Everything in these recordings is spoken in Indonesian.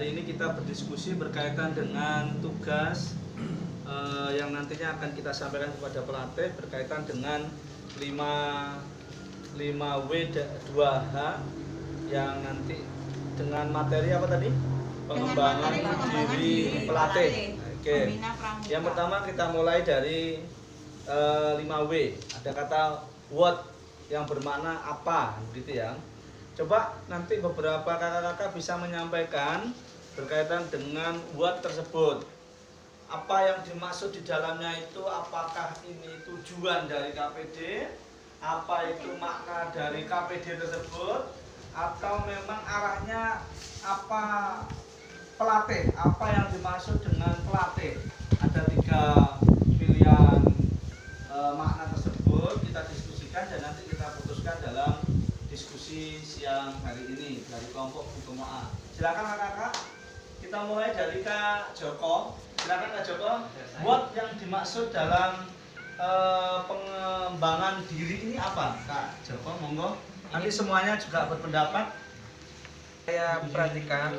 Hari ini kita berdiskusi berkaitan dengan tugas yang nantinya akan kita sampaikan kepada pelatih berkaitan dengan 5W2H yang nanti dengan materi apa tadi? Pengembangan diri pelatih. Oke. Yang pertama kita mulai dari 5W. Ada kata what yang bermakna apa, gitu ya. Coba nanti beberapa kakak-kakak bisa menyampaikan berkaitan dengan what tersebut. Apa yang dimaksud di dalamnya itu, apakah ini tujuan dari KPD, apa itu makna dari KPD tersebut, atau memang arahnya apa pelatih, apa yang dimaksud dengan pelatih. Ada 3 pilihan makna tersebut, kita diskusikan dan nanti kita putuskan dalam diskusi siang hari ini dari kelompok Buku A. Silakan kakak-kakak, kita mulai dari Kak Joko. Silakan Kak Joko, what yang dimaksud dalam pengembangan diri ini apa? Kak Joko, monggo. Nanti semuanya juga berpendapat. Saya perhatikan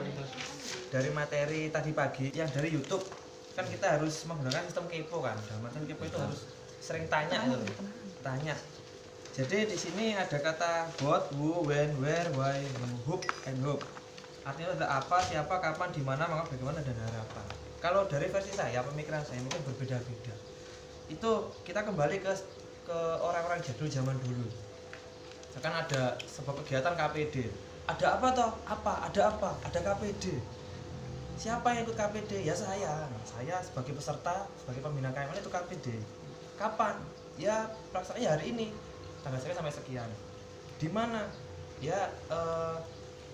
dari materi tadi pagi yang dari YouTube, kan kita harus menggunakan sistem kepo kan. Dalam artian kepo itu harus sering tanya itu, tanya. Jadi di sini ada kata what, who, when, where, why, who, and hope. Artinya ada apa, siapa, kapan, di mana, maka bagaimana dan harapan. Kalau dari versi saya, pemikiran saya mungkin berbeda-beda. Itu kita kembali ke orang-orang jadul zaman dulu. Misalkan ada sebuah kegiatan KPD. Ada apa toh? Apa? Ada apa? Ada KPD. Siapa yang ikut KPD? Ya saya. Saya sebagai peserta, sebagai pembina KML itu KPD. Kapan? Ya pelaksanaannya hari ini. Tanggal sekian sampai sekian. Di mana? Ya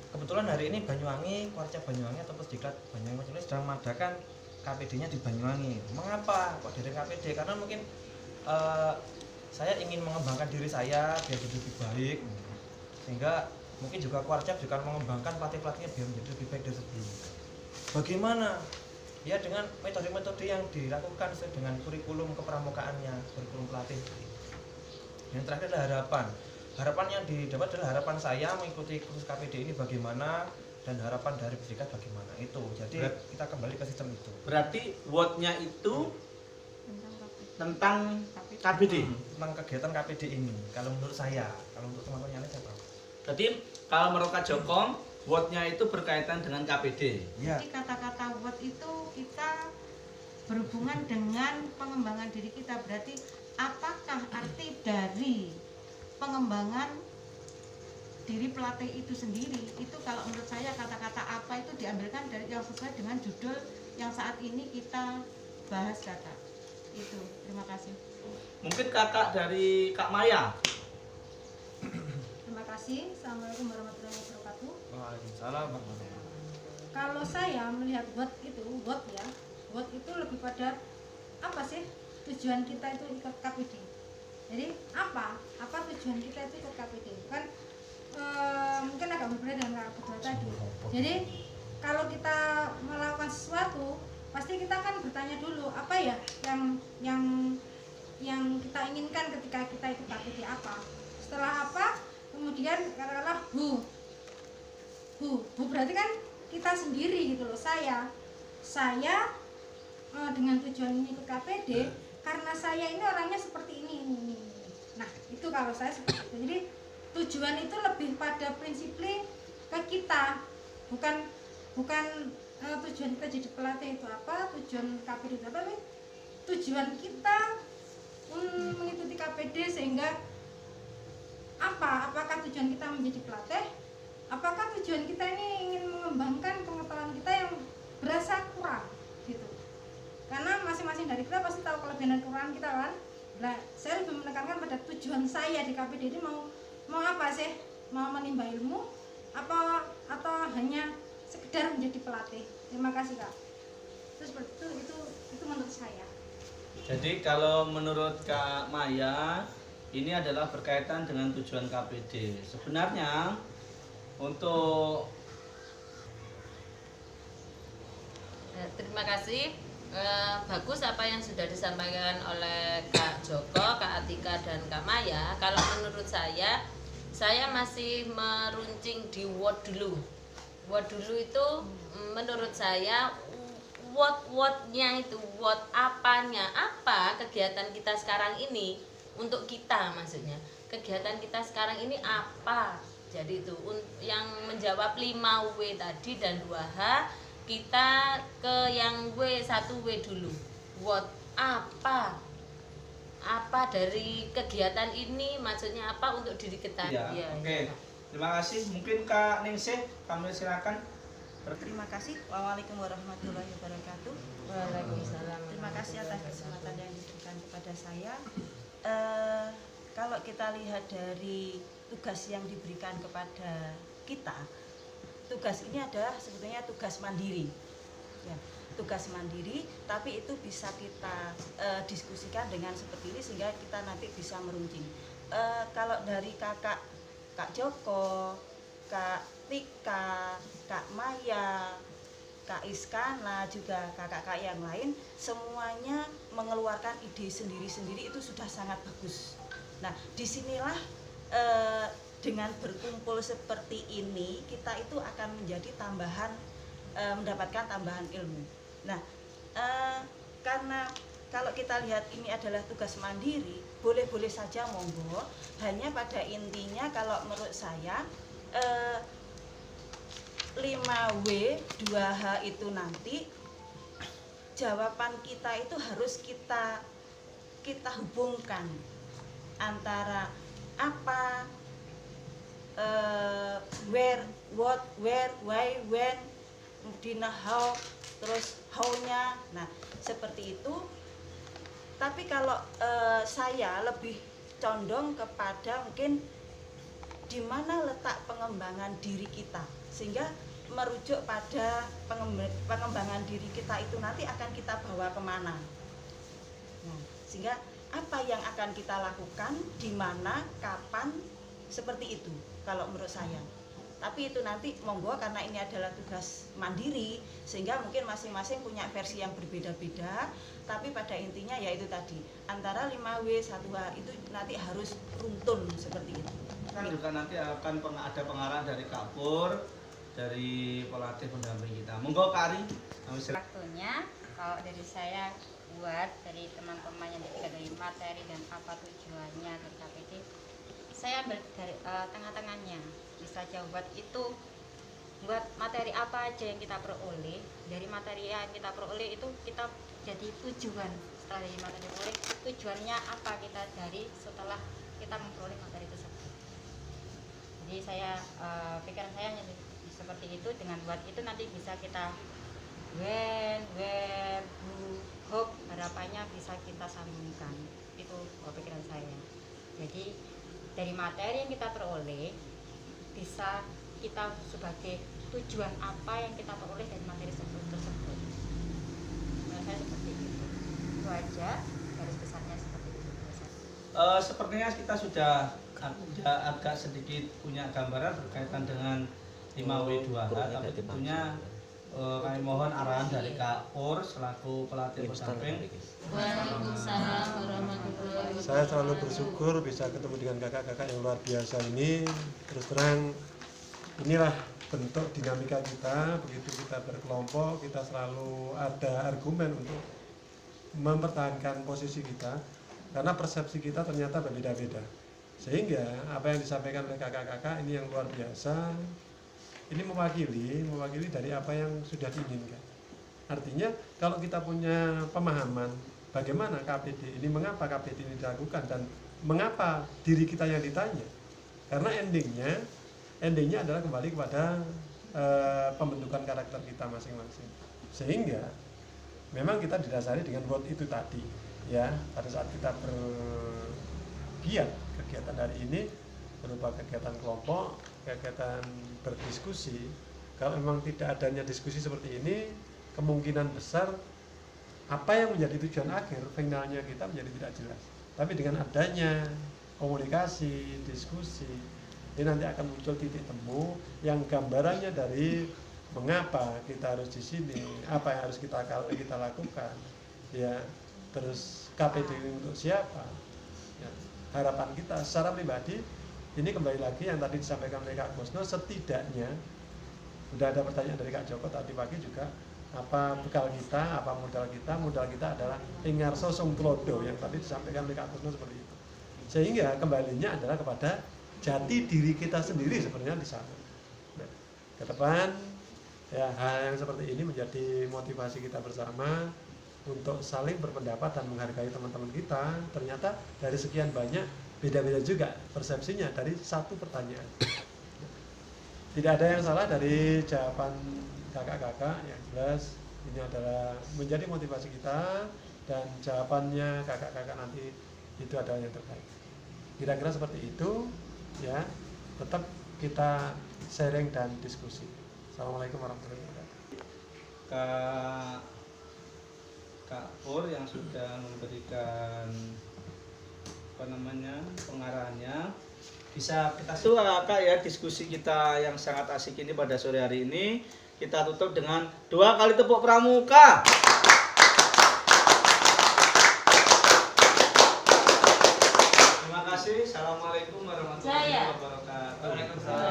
kebetulan hari ini Banyuwangi, Kuarca Banyuwangi atau Pusdiklat Banyuwangi ini sedang mengadakan KPD-nya di Banyuwangi. Mengapa kok dari KPD? Karena mungkin saya ingin mengembangkan diri saya biar jadi lebih baik, sehingga mungkin juga Kuarca juga mengembangkan pelatih-pelatihnya biar menjadi lebih baik dari sebelumnya. Bagaimana? Ya dengan metode-metode yang dilakukan sesuai dengan kurikulum kepramukaannya, kurikulum pelatih. Yang terakhir adalah harapan. Harapan yang didapat adalah harapan saya mengikuti kursus KPD ini bagaimana, dan harapan dari Pusdiklat bagaimana itu. Jadi kita kembali ke sistem itu. Berarti what-nya itu tentang KPD, tentang kegiatan KPD ini. Kalau menurut saya, kalau untuk teman-teman yang lain saya tahu. Jadi kalau menurut Kak Joko, what-nya itu berkaitan dengan KPD. Ya. Jadi kata-kata what itu kita berhubungan dengan pengembangan diri kita. Berarti apakah arti dari pengembangan diri pelatih itu sendiri? Itu kalau menurut saya kata-kata apa itu diambilkan dari yang sesuai dengan judul yang saat ini kita bahas, kakak. Itu, terima kasih. Mungkin kakak dari Kak Maya. Terima kasih. Assalamualaikum warahmatullahi wabarakatuh. Waalaikumsalam. Kalau saya melihat what itu lebih pada apa sih tujuan kita itu ikut KPD. Jadi apa tujuan kita itu ikut KPD? Kan mungkin agak berbeda dengan Kak Putra tadi. Jadi kalau kita melakukan sesuatu, pasti kita kan bertanya dulu apa ya yang kita inginkan ketika kita ikut KPD apa. Setelah apa, kemudian katakanlah who berarti kan kita sendiri gitu loh. Saya dengan tujuan ini ikut KPD karena saya ini orangnya seperti ini. Nah itu kalau saya seperti itu. Jadi tujuan itu lebih pada prinsipnya ke kita, bukan tujuan kita jadi pelatih itu apa, tujuan KPD itu apa, tujuan kita mengikuti KPD sehingga apakah tujuan kita menjadi pelatih, apakah tujuan kita ini ingin mengembangkan pengetahuan kita yang berasa kurang gitu. Karena masing-masing dari kita pasti tahu kelebihan dan kekurangan kita kan. Nah, saya lebih menekankan pada tujuan saya di KPD ini mau apa sih? Mau menimba ilmu apa atau hanya sekedar menjadi pelatih. Terima kasih, Kak. Terus itu menurut saya. Jadi kalau menurut Kak Maya, ini adalah berkaitan dengan tujuan KPD. Sebenarnya untuk terima kasih. Bagus apa yang sudah disampaikan oleh Kak Joko, Kak Atika, dan Kak Maya. Kalau menurut saya masih meruncing di what dulu. What dulu itu menurut saya what-nya itu, what apanya, apa kegiatan kita sekarang ini untuk kita, maksudnya kegiatan kita sekarang ini apa. Jadi itu yang menjawab 5W tadi dan 2H, kita ke yang W, 1W dulu. What, apa dari kegiatan ini, maksudnya apa untuk diri kita. Ya, oke. Terima kasih. Mungkin Kak Ningsih, kami silakan. Terima kasih. Wassalamualaikum warahmatullahi wabarakatuh. Waalaikumsalam. Terima kasih atas kesempatan yang diberikan kepada saya. Kalau kita lihat dari tugas yang diberikan kepada kita, tugas ini adalah sebetulnya tugas mandiri. Ya, tugas mandiri, tapi itu bisa kita diskusikan dengan seperti ini sehingga kita nanti bisa meruncing. Kalau dari Kak Joko, Kak Tika, Kak Maya, Kak Iskana, juga kakak-kakak yang lain, semuanya mengeluarkan ide sendiri-sendiri, itu sudah sangat bagus. Nah, disinilah dengan berkumpul seperti ini, kita itu akan menjadi tambahan, mendapatkan tambahan ilmu. Nah, karena kalau kita lihat ini adalah tugas mandiri, boleh-boleh saja monggo. Hanya pada intinya kalau menurut saya 5W 2H itu nanti jawaban kita itu harus kita hubungkan antara apa, where, what, where, why, when, kemudian how, terus how-nya. Nah, seperti itu. Tapi kalau saya lebih condong kepada mungkin di mana letak pengembangan diri kita, sehingga merujuk pada pengembangan diri kita itu nanti akan kita bawa kemana. Nah, sehingga apa yang akan kita lakukan, di mana, kapan, seperti itu kalau menurut saya. Tapi itu nanti monggo, karena ini adalah tugas mandiri sehingga mungkin masing-masing punya versi yang berbeda-beda, tapi pada intinya yaitu tadi antara 5W 1H itu nanti harus runtun seperti itu. Kan juga nanti akan ada pengarahan dari Kapur, dari pelatih pendamping kita. Monggo Kak Ari. Waktunya kalau dari saya buat dari teman-teman yang dari materi dan apa tujuannya dari KPD, saya ambil dari tengah-tengahnya. Bisa buat itu, buat materi apa aja yang kita peroleh, dari materi yang kita peroleh itu kita jadi tujuan. Setelah dari materi peroleh, tujuannya apa kita dari setelah kita memperoleh materi tersebut. Jadi saya pikiran saya seperti itu. Dengan buat itu nanti bisa kita when, where, who, hope, harapannya bisa kita sambungkan. Itu pikiran saya. Jadi dari materi yang kita peroleh bisa kita sebagai tujuan apa yang kita peroleh dari materi tersebut. Menurut saya seperti itu. Itu aja garis besarnya seperti itu. Sepertinya kita sudah agak sedikit punya gambaran berkaitan dengan 5W 2H, tapi tentunya kami mohon arahan dari Kak Pur selaku pelatih pendamping. Waalaikumsalam warahmatullahi wabarakatuh. Saya selalu bersyukur bisa ketemu dengan kakak-kakak yang luar biasa ini. Terus terang, inilah bentuk dinamika kita. Begitu kita berkelompok, kita selalu ada argumen untuk mempertahankan posisi kita, karena persepsi kita ternyata berbeda-beda. Sehingga apa yang disampaikan oleh kakak-kakak ini yang luar biasa, ini mewakili dari apa yang sudah diinginkan. Artinya kalau kita punya pemahaman bagaimana KPD ini, mengapa KPD ini dilakukan, dan mengapa diri kita yang ditanya, karena endingnya adalah kembali kepada pembentukan karakter kita masing-masing. Sehingga memang kita didasari dengan what itu tadi, ya. Pada saat kita bergiat kegiatan hari ini berupa kegiatan kelompok, kegiatan berdiskusi, kalau memang tidak adanya diskusi seperti ini, kemungkinan besar apa yang menjadi tujuan akhir finalnya kita menjadi tidak jelas. Tapi dengan adanya komunikasi, diskusi, ini nanti akan muncul titik temu yang gambarannya dari mengapa kita harus di sini, apa yang harus kita lakukan, ya, terus KPD untuk siapa, ya, harapan kita secara pribadi. Ini kembali lagi yang tadi disampaikan oleh Kak Kusno, setidaknya Udah ada pertanyaan dari Kak Joko tadi pagi juga, apa bekal kita, apa modal kita? Modal kita adalah ingarso sung tulodo yang tadi disampaikan oleh Kak Kusno seperti itu. Sehingga kembalinya adalah kepada jati diri kita sendiri sebenarnya di sana. Nah, ke depan ya hal yang seperti ini menjadi motivasi kita bersama untuk saling berpendapat dan menghargai teman-teman kita. Ternyata dari sekian banyak beda-beda juga persepsinya dari satu pertanyaan. Tidak ada yang salah dari jawaban kakak-kakak, yang jelas ini adalah menjadi motivasi kita dan jawabannya kakak-kakak nanti itu adalah yang terbaik. Kira-kira seperti itu ya, tetap kita sharing dan diskusi. Assalamualaikum warahmatullahi wabarakatuh. Kak Pur yang sudah memberikan pengarahannya, bisa kita suka Kak ya diskusi kita yang sangat asik ini pada sore hari ini. Kita tutup dengan 2 kali tepuk pramuka. Terima kasih. Assalamualaikum warahmatullahi wabarakatuh.